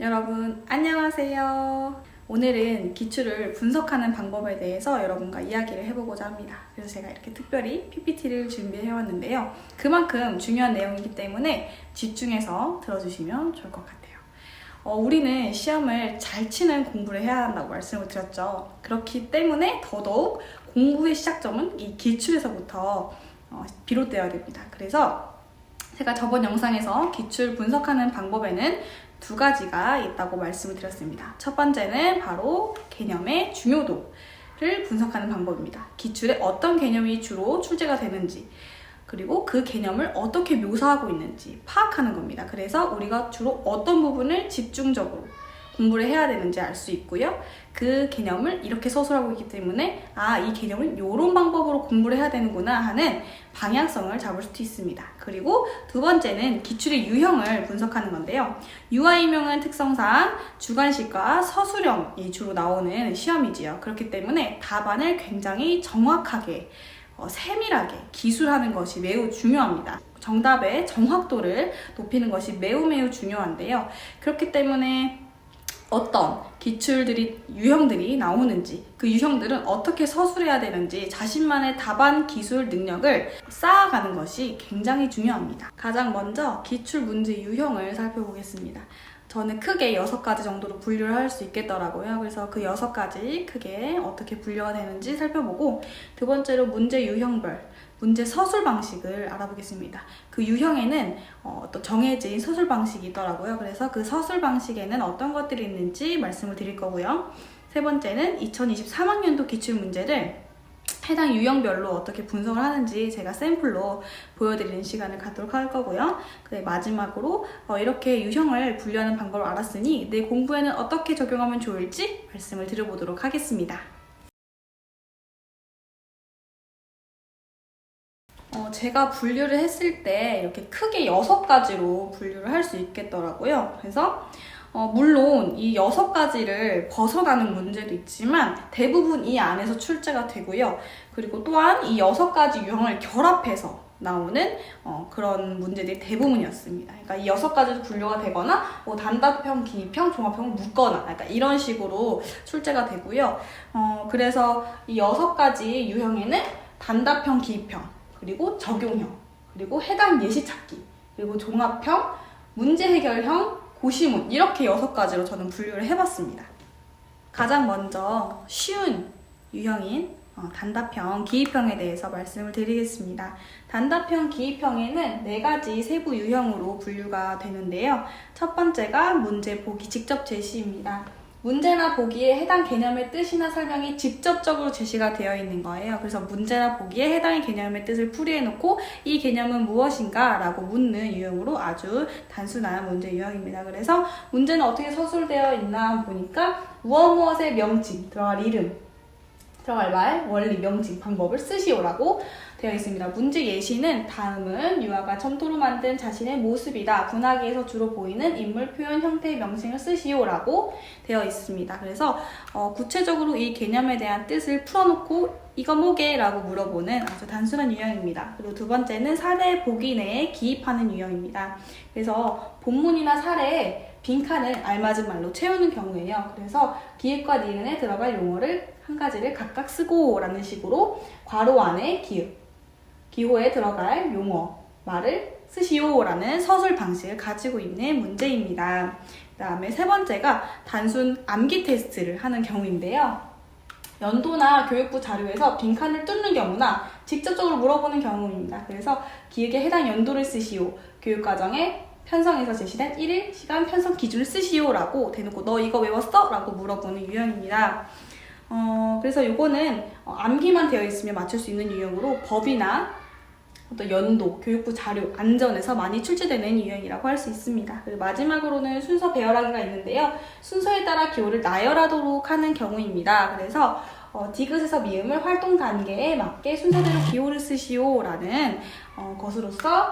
여러분 안녕하세요. 오늘은 기출을 분석하는 방법에 대해서 여러분과 이야기를 해보고자 합니다. 그래서 제가 이렇게 특별히 PPT를 준비해 왔는데요. 그만큼 중요한 내용이기 때문에 집중해서 들어주시면 좋을 것 같아요. 우리는 시험을 잘 치는 공부를 해야 한다고 말씀을 드렸죠. 그렇기 때문에 더더욱 공부의 시작점은 이 기출에서부터 비롯되어야 됩니다. 그래서 제가 저번 영상에서 기출 분석하는 방법에는 두 가지가 있다고 말씀을 드렸습니다. 첫 번째는 바로 개념의 중요도를 분석하는 방법입니다. 기출에 어떤 개념이 주로 출제가 되는지, 그리고 그 개념을 어떻게 묘사하고 있는지 파악하는 겁니다. 그래서 우리가 주로 어떤 부분을 집중적으로 공부를 해야 되는지 알 수 있고요. 그 개념을 이렇게 서술하고 있기 때문에 이 개념은 이런 방법으로 공부를 해야 되는구나 하는 방향성을 잡을 수도 있습니다. 그리고 두 번째는 기출의 유형을 분석하는 건데요. 유아인명은 특성상 주관식과 서술형이 주로 나오는 시험이지요. 그렇기 때문에 답안을 굉장히 정확하게 세밀하게 기술하는 것이 매우 중요합니다. 정답의 정확도를 높이는 것이 매우 중요한데요. 그렇기 때문에 어떤 유형들이 나오는지, 그 유형들은 어떻게 서술해야 되는지 자신만의 답안 기술 능력을 쌓아가는 것이 굉장히 중요합니다. 가장 먼저 기출 문제 유형을 살펴보겠습니다. 저는 크게 6가지 정도로 분류를 할 수 있겠더라고요. 그래서 그 6가지 크게 어떻게 분류가 되는지 살펴보고, 두 번째로 문제 유형별, 문제 서술 방식을 알아보겠습니다. 그 유형에는 또 정해진 서술 방식이 있더라고요. 그래서 그 서술 방식에는 어떤 것들이 있는지 말씀을 드릴 거고요. 세 번째는 2023학년도 기출 문제를 해당 유형별로 어떻게 분석을 하는지 제가 샘플로 보여드리는 시간을 갖도록 할 거고요. 마지막으로 이렇게 유형을 분류하는 방법을 알았으니 내 공부에는 어떻게 적용하면 좋을지 말씀을 드려보도록 하겠습니다. 제가 분류를 했을 때 이렇게 크게 6가지로 분류를 할 수 있겠더라고요. 그래서 물론 이 6가지를 벗어나는 문제도 있지만 대부분 이 안에서 출제가 되고요. 그리고 또한 이 6가지 유형을 결합해서 나오는 그런 문제들이 대부분이었습니다. 그러니까 이 6가지도 분류가 되거나 단답형, 기입형, 종합형을 묶거나 약간 이런 식으로 출제가 되고요. 그래서 이 6가지 유형에는 단답형, 기입형, 그리고 적용형, 그리고 해당 예시 찾기, 그리고 종합형, 문제 해결형, 고시문, 이렇게 6가지로 저는 분류를 해봤습니다. 가장 먼저 쉬운 유형인 단답형, 기입형에 대해서 말씀을 드리겠습니다. 단답형, 기입형에는 4가지 세부 유형으로 분류가 되는데요. 첫 번째가 문제 보기 직접 제시입니다. 문제나 보기에 해당 개념의 뜻이나 설명이 직접적으로 제시가 되어 있는 거예요. 그래서 문제나 보기에 해당 개념의 뜻을 풀이해놓고 이 개념은 무엇인가? 라고 묻는 유형으로 아주 단순한 문제 유형입니다. 그래서 문제는 어떻게 서술되어 있나 보니까 무엇의 명칭, 들어갈 이름, 들어갈 말, 원리, 명칭, 방법을 쓰시오라고 되어 있습니다. 문제 예시는 다음은 유아가 점토로 만든 자신의 모습이다. 분화기에서 주로 보이는 인물 표현 형태의 명칭을 쓰시오라고 되어 있습니다. 그래서 구체적으로 이 개념에 대한 뜻을 풀어놓고 이거 뭐게? 라고 물어보는 아주 단순한 유형입니다. 그리고 두 번째는 사례 보기 내에 기입하는 유형입니다. 그래서 본문이나 사례에 빈칸을 알맞은 말로 채우는 경우에요. 그래서 기입과 니은에 들어갈 용어를 한 가지를 각각 쓰고 라는 식으로 괄호 안에 기읍, 기호에 들어갈 용어, 말을 쓰시오 라는 서술 방식을 가지고 있는 문제입니다. 그 다음에 세 번째가 단순 암기 테스트를 하는 경우인데요. 연도나 교육부 자료에서 빈칸을 뚫는 경우나 직접적으로 물어보는 경우입니다. 그래서 기획에 해당 연도를 쓰시오, 교육과정에 편성에서 제시된 1일 시간 편성 기준을 쓰시오 라고 대놓고 너 이거 외웠어? 라고 물어보는 유형입니다. 그래서 이거는 암기만 되어 있으면 맞출 수 있는 유형으로 법이나 어떤 연도, 교육부 자료, 안전에서 많이 출제되는 유형이라고 할 수 있습니다. 그리고 마지막으로는 순서 배열하기가 있는데요. 순서에 따라 기호를 나열하도록 하는 경우입니다. 그래서 디귿에서 미음을 활동 단계에 맞게 순서대로 기호를 쓰시오 라는 것으로서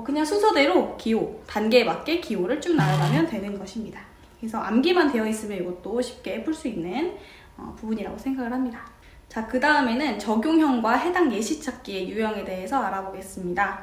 그냥 순서대로 기호, 단계에 맞게 기호를 쭉 나열하면 되는 것입니다. 그래서 암기만 되어 있으면 이것도 쉽게 풀 수 있는 부분이라고 생각을 합니다. 자, 그 다음에는 적용형과 해당 예시 찾기의 유형에 대해서 알아보겠습니다.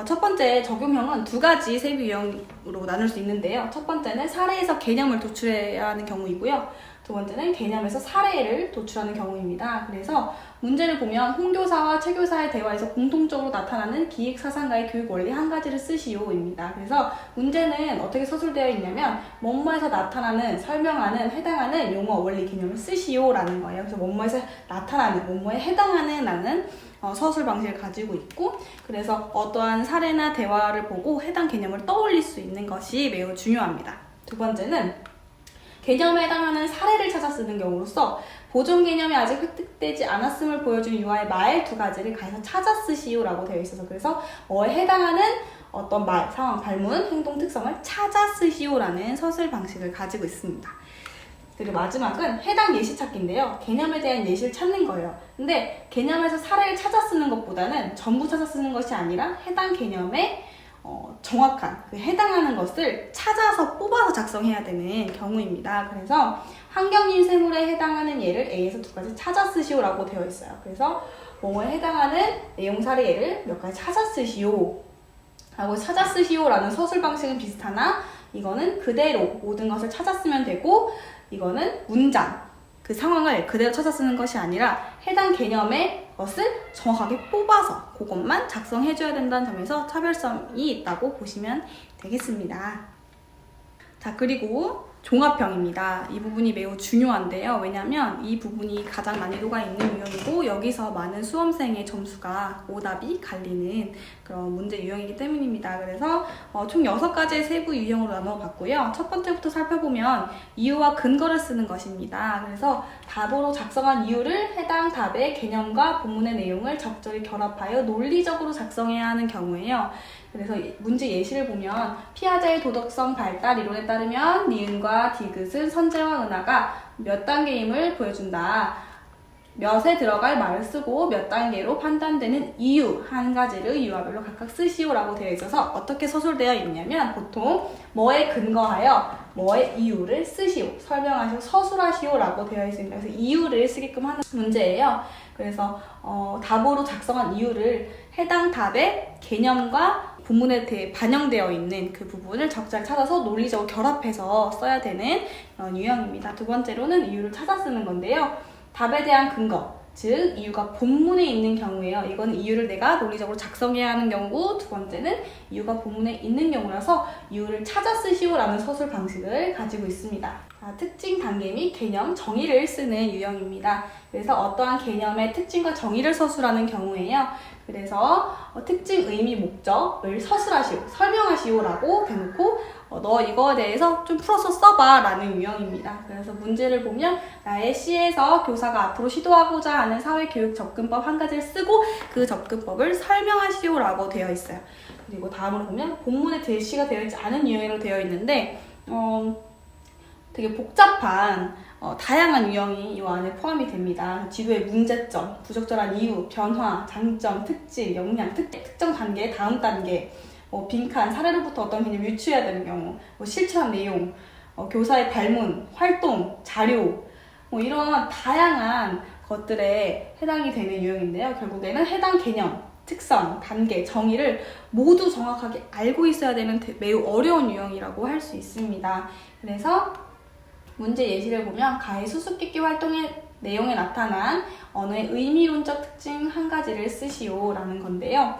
첫 번째 적용형은 두 가지 세부 유형으로 나눌 수 있는데요. 첫 번째는 사례에서 개념을 도출해야 하는 경우이고요. 두 번째는 개념에서 사례를 도출하는 경우입니다. 그래서 문제를 보면 홍 교사와 최 교사의 대화에서 공통적으로 나타나는 기획 사상가의 교육 원리 한 가지를 쓰시오입니다. 그래서 문제는 어떻게 서술되어 있냐면 뭐뭐에서 나타나는, 설명하는, 해당하는 용어, 원리, 개념을 쓰시오라는 거예요. 그래서 뭐뭐에서 나타나는, 뭐뭐에 해당하는 라는 서술 방식을 가지고 있고, 그래서 어떠한 사례나 대화를 보고 해당 개념을 떠올릴 수 있는 것이 매우 중요합니다. 두 번째는 개념에 해당하는 사례를 찾아 쓰는 경우로서 보존 개념이 아직 획득되지 않았음을 보여준 유아의 말 두 가지를 가해서 찾아 쓰시오라고 되어 있어서, 그래서 뭐에 해당하는 어떤 말, 상황, 발문, 행동 특성을 찾아 쓰시오라는 서술 방식을 가지고 있습니다. 그리고 마지막은 해당 예시 찾기인데요. 개념에 대한 예시를 찾는 거예요. 근데 개념에서 사례를 찾아 쓰는 것보다는 전부 찾아 쓰는 것이 아니라 해당 개념에 정확한 해당하는 것을 찾아서 뽑아서 작성해야 되는 경우입니다. 그래서 환경인 세물에 해당하는 예를 A에서 두 가지 찾아 쓰시오라고 되어 있어요. 그래서 뭐뭐에 해당하는 내용 사례 예를 몇 가지 찾아 쓰시오 라고 찾아 쓰시오라는 서술 방식은 비슷하나 이거는 그대로 모든 것을 찾아 쓰면 되고, 이거는 문장, 그 상황을 그대로 찾아 쓰는 것이 아니라 해당 개념의 것을 정확하게 뽑아서 그것만 작성해줘야 된다는 점에서 차별성이 있다고 보시면 되겠습니다. 자, 그리고 종합형입니다. 이 부분이 매우 중요한데요. 왜냐하면 이 부분이 가장 난이도가 있는 유형이고 여기서 많은 수험생의 점수가 오답이 갈리는 그런 문제 유형이기 때문입니다. 그래서 총 6가지의 세부 유형으로 나눠봤고요. 첫 번째부터 살펴보면 이유와 근거를 쓰는 것입니다. 그래서 답으로 작성한 이유를 해당 답의 개념과 본문의 내용을 적절히 결합하여 논리적으로 작성해야 하는 경우예요. 그래서 문제 예시를 보면 피아제의 도덕성 발달 이론에 따르면 니은과 디귿은 선재와 은하가 몇 단계임을 보여준다. 몇에 들어갈 말을 쓰고 몇 단계로 판단되는 이유 한 가지를 유아별로 각각 쓰시오라고 되어 있어서 어떻게 서술되어 있냐면 보통 뭐에 근거하여 뭐의 이유를 쓰시오, 설명하시오, 서술하시오라고 되어 있습니다. 그래서 이유를 쓰게끔 하는 문제예요. 그래서 답으로 작성한 이유를 해당 답의 개념과 본문에 반영되어 있는 그 부분을 적절히 찾아서 논리적으로 결합해서 써야 되는 그런 유형입니다. 두 번째로는 이유를 찾아 쓰는 건데요. 답에 대한 근거, 즉 이유가 본문에 있는 경우예요. 이거는 이유를 내가 논리적으로 작성해야 하는 경우고, 두 번째는 이유가 본문에 있는 경우라서 이유를 찾아 쓰시오라는 서술 방식을 가지고 있습니다. 특징 단계 및 개념 정의를 쓰는 유형입니다. 그래서 어떠한 개념의 특징과 정의를 서술하는 경우에요. 그래서 특징, 의미, 목적을 서술하시오, 설명하시오라고 대놓고 너 이거에 대해서 좀 풀어서 써봐 라는 유형입니다. 그래서 문제를 보면 나의 시에서 교사가 앞으로 시도하고자 하는 사회교육 접근법 한 가지를 쓰고 그 접근법을 설명하시오라고 되어 있어요. 그리고 다음으로 보면 본문에 제시가 되어 있지 않은 유형으로 되어 있는데 되게 복잡한 다양한 유형이 이 안에 포함이 됩니다. 지도의 문제점, 부적절한 이유, 변화, 장점, 특징, 역량, 특정 단계, 다음 단계, 빈칸, 사례로부터 어떤 개념을 유추해야 되는 경우, 실천 내용, 교사의 발문, 활동, 자료, 이런 다양한 것들에 해당이 되는 유형인데요. 결국에는 해당 개념, 특성, 단계, 정의를 모두 정확하게 알고 있어야 되는 매우 어려운 유형이라고 할 수 있습니다. 그래서 문제 예시를 보면 가해 수수께끼 활동의 내용에 나타난 언어의 의미론적 특징 한 가지를 쓰시오라는 건데요.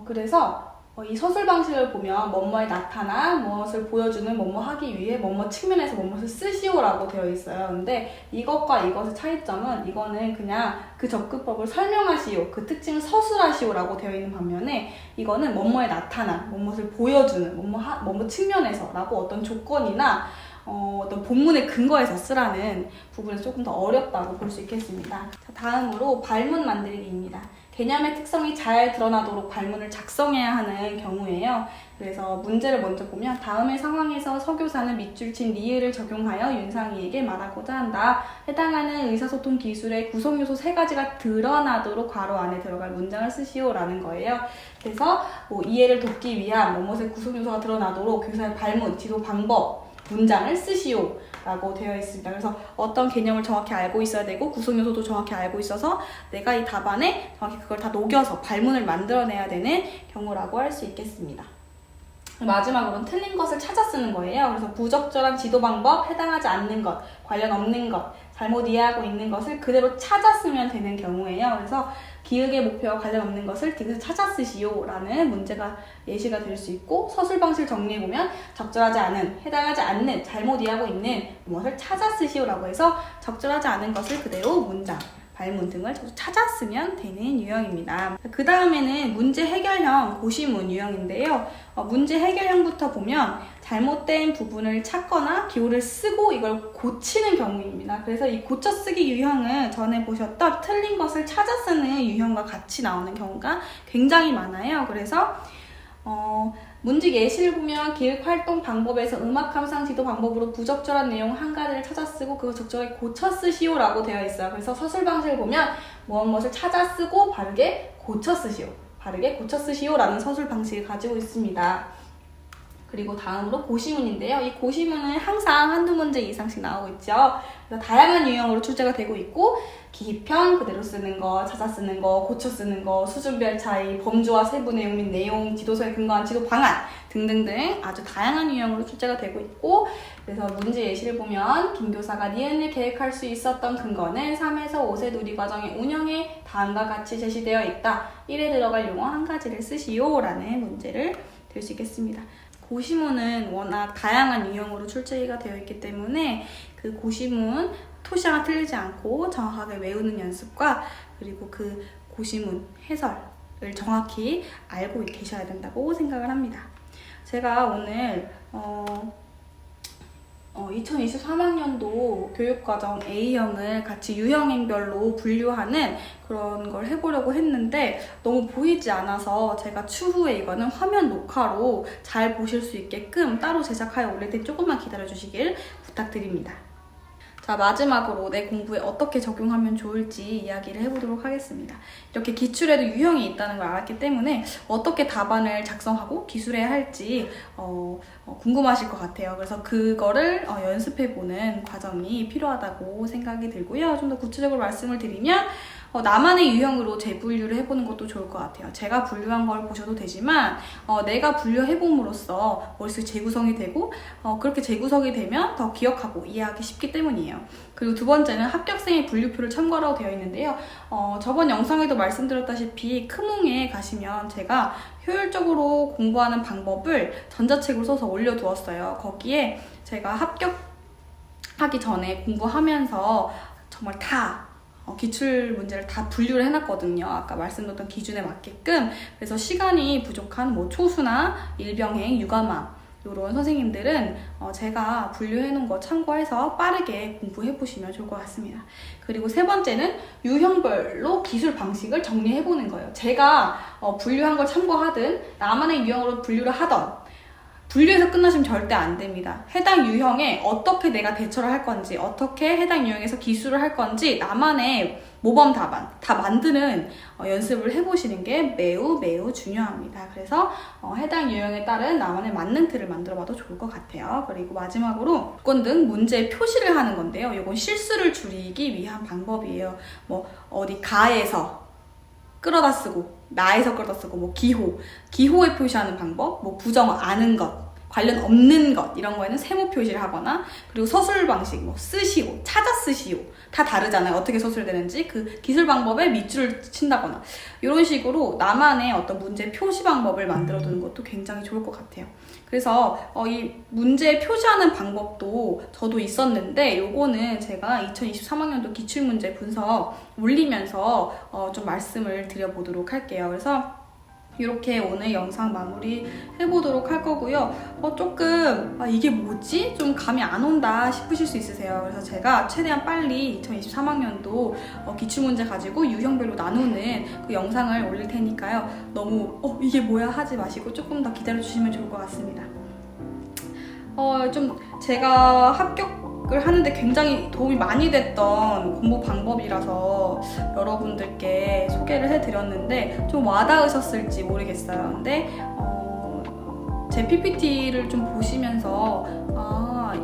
그래서 이 서술 방식을 보면 뭐뭐에 나타나 무엇을 보여주는 뭐뭐 하기 위해 뭐뭐 측면에서 뭐뭐를 쓰시오라고 되어 있어요. 근데 이것과 이것의 차이점은 이거는 그냥 그 접근법을 설명하시오, 그 특징을 서술하시오라고 되어 있는 반면에 이거는 뭐뭐에 나타나 뭐뭐를 보여주는 뭐뭐 측면에서 라고 어떤 조건이나 어떤 본문의 근거에서 쓰라는 부분에서 조금 더 어렵다고 볼 수 있겠습니다. 자, 다음으로 발문 만들기입니다. 개념의 특성이 잘 드러나도록 발문을 작성해야 하는 경우예요. 그래서 문제를 먼저 보면 다음의 상황에서 서교사는 밑줄 친 니을을 적용하여 윤상이에게 말하고자 한다. 해당하는 의사소통 기술의 구성요소 3가지가 드러나도록 괄호 안에 들어갈 문장을 쓰시오라는 거예요. 그래서 이해를 돕기 위한 뭐뭇의 구성요소가 드러나도록 교사의 발문, 지도 방법, 문장을 쓰시오 라고 되어 있습니다. 그래서 어떤 개념을 정확히 알고 있어야 되고 구성 요소도 정확히 알고 있어서 내가 이 답안에 정확히 그걸 다 녹여서 발문을 만들어내야 되는 경우라고 할 수 있겠습니다. 마지막으로는 틀린 것을 찾아 쓰는 거예요. 그래서 부적절한 지도 방법, 해당하지 않는 것, 관련 없는 것, 잘못 이해하고 있는 것을 그대로 찾아 쓰면 되는 경우예요. 그래서 기억의 목표와 관련 없는 것을 딕에서 찾아 쓰시오 라는 문제가 예시가 될 수 있고, 서술 방식을 정리해보면 적절하지 않은, 해당하지 않는, 잘못 이해하고 있는 무엇을 찾아 쓰시오 라고 해서 적절하지 않은 것을 그대로 문장, 발문 등을 찾아 쓰면 되는 유형입니다. 그 다음에는 문제 해결형 고시문 유형인데요. 문제 해결형부터 보면 잘못된 부분을 찾거나 기호를 쓰고 이걸 고치는 경우입니다. 그래서 이 고쳐 쓰기 유형은 전에 보셨던 틀린 것을 찾아 쓰는 유형과 같이 나오는 경우가 굉장히 많아요. 그래서 문제 예시를 보면 기획활동 방법에서 음악 감상 지도 방법으로 부적절한 내용 한 가지를 찾아 쓰고 그거 적절하게 고쳐 쓰시오 라고 되어 있어요. 그래서 서술 방식을 보면 무엇을 찾아 쓰고 바르게 고쳐 쓰시오, 바르게 고쳐 쓰시오 라는 서술 방식을 가지고 있습니다. 그리고 다음으로 고시문인데요. 이 고시문은 항상 한두 문제 이상씩 나오고 있죠. 그래서 다양한 유형으로 출제가 되고 있고, 기편, 그대로 쓰는 거, 찾아 쓰는 거, 고쳐 쓰는 거, 수준별 차이, 범주와 세부 내용 및 내용, 지도서에 근거한 지도 방안 등등등 아주 다양한 유형으로 출제가 되고 있고, 그래서 문제 예시를 보면 김교사가 니은을 계획할 수 있었던 근거는 3에서 5세 누리과정의 운영에 다음과 같이 제시되어 있다. 1에 들어갈 용어 한 가지를 쓰시오 라는 문제를 될 수 있겠습니다. 고시문은 워낙 다양한 유형으로 출제가 되어 있기 때문에 그 고시문 토시가 틀리지 않고 정확하게 외우는 연습과 그리고 그 고시문 해설을 정확히 알고 계셔야 된다고 생각을 합니다. 제가 오늘 2023학년도 교육과정 A형을 같이 유형별로 분류하는 그런 걸 해보려고 했는데 너무 보이지 않아서 제가 추후에 이거는 화면 녹화로 잘 보실 수 있게끔 따로 제작하여 올릴 때 조금만 기다려주시길 부탁드립니다. 자, 마지막으로 내 공부에 어떻게 적용하면 좋을지 이야기를 해보도록 하겠습니다. 이렇게 기출에도 유형이 있다는 걸 알았기 때문에 어떻게 답안을 작성하고 기술해야 할지 궁금하실 것 같아요. 그래서 그거를 연습해보는 과정이 필요하다고 생각이 들고요. 좀 더 구체적으로 말씀을 드리면 나만의 유형으로 재분류를 해보는 것도 좋을 것 같아요. 제가 분류한 걸 보셔도 되지만 내가 분류해봄으로써 머릿속에 재구성이 되고 그렇게 재구성이 되면 더 기억하고 이해하기 쉽기 때문이에요. 그리고 두 번째는 합격생의 분류표를 참고하라고 되어 있는데요. 저번 영상에도 말씀드렸다시피 크몽에 가시면 제가 효율적으로 공부하는 방법을 전자책으로 써서 올려두었어요. 거기에 제가 합격하기 전에 공부하면서 정말 다 기출 문제를 다 분류를 해놨거든요. 아까 말씀드렸던 기준에 맞게끔. 그래서 시간이 부족한 초수나 일병행, 유가마 이런 선생님들은 제가 분류해놓은 거 참고해서 빠르게 공부해보시면 좋을 것 같습니다. 그리고 세 번째는 유형별로 기술 방식을 정리해보는 거예요. 제가 분류한 걸 참고하든 나만의 유형으로 분류를 하던 분류해서 끝나시면 절대 안 됩니다. 해당 유형에 어떻게 내가 대처를 할 건지, 어떻게 해당 유형에서 기술을 할 건지 나만의 모범 답안 다 만드는 연습을 해보시는 게 매우 중요합니다. 그래서 해당 유형에 따른 나만의 맞는 틀을 만들어봐도 좋을 것 같아요. 그리고 마지막으로 조건 등 문제에 표시를 하는 건데요. 이건 실수를 줄이기 위한 방법이에요. 어디 가에서 끌어다 쓰고 나에서 끌어다 쓰고 기호에 표시하는 방법, 부정 아는 것, 관련 없는 것 이런 거에는 세모 표시를 하거나, 그리고 서술 방식 쓰시오, 찾아 쓰시오 다 다르잖아요. 어떻게 서술되는지 그 기술 방법에 밑줄을 친다거나 이런 식으로 나만의 어떤 문제 표시 방법을 만들어 두는 것도 굉장히 좋을 것 같아요. 그래서 이 문제 표시하는 방법도 저도 있었는데 요거는 제가 2023학년도 기출문제 분석 올리면서 좀 말씀을 드려보도록 할게요. 그래서 이렇게 오늘 영상 마무리 해보도록 할 거고요. 조금 이게 뭐지? 좀 감이 안 온다 싶으실 수 있으세요. 그래서 제가 최대한 빨리 2023학년도 기출문제 가지고 유형별로 나누는 그 영상을 올릴 테니까요. 너무 이게 뭐야 하지 마시고 조금 더 기다려주시면 좋을 것 같습니다. 좀 제가 합격을 하는데 굉장히 도움이 많이 됐던 공부 방법이라서 여러분들께 소개를 해드렸는데 좀 와닿으셨을지 모르겠어요. 근데 제 PPT를 좀 보시면서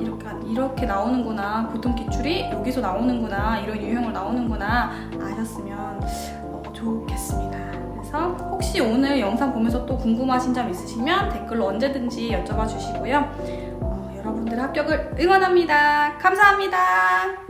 이렇게 나오는구나, 보통 기출이 여기서 나오는구나, 이런 유형으로 나오는구나 아셨으면 좋겠습니다. 그래서 혹시 오늘 영상 보면서 또 궁금하신 점 있으시면 댓글로 언제든지 여쭤봐 주시고요. 여러분들 합격을 응원합니다. 감사합니다.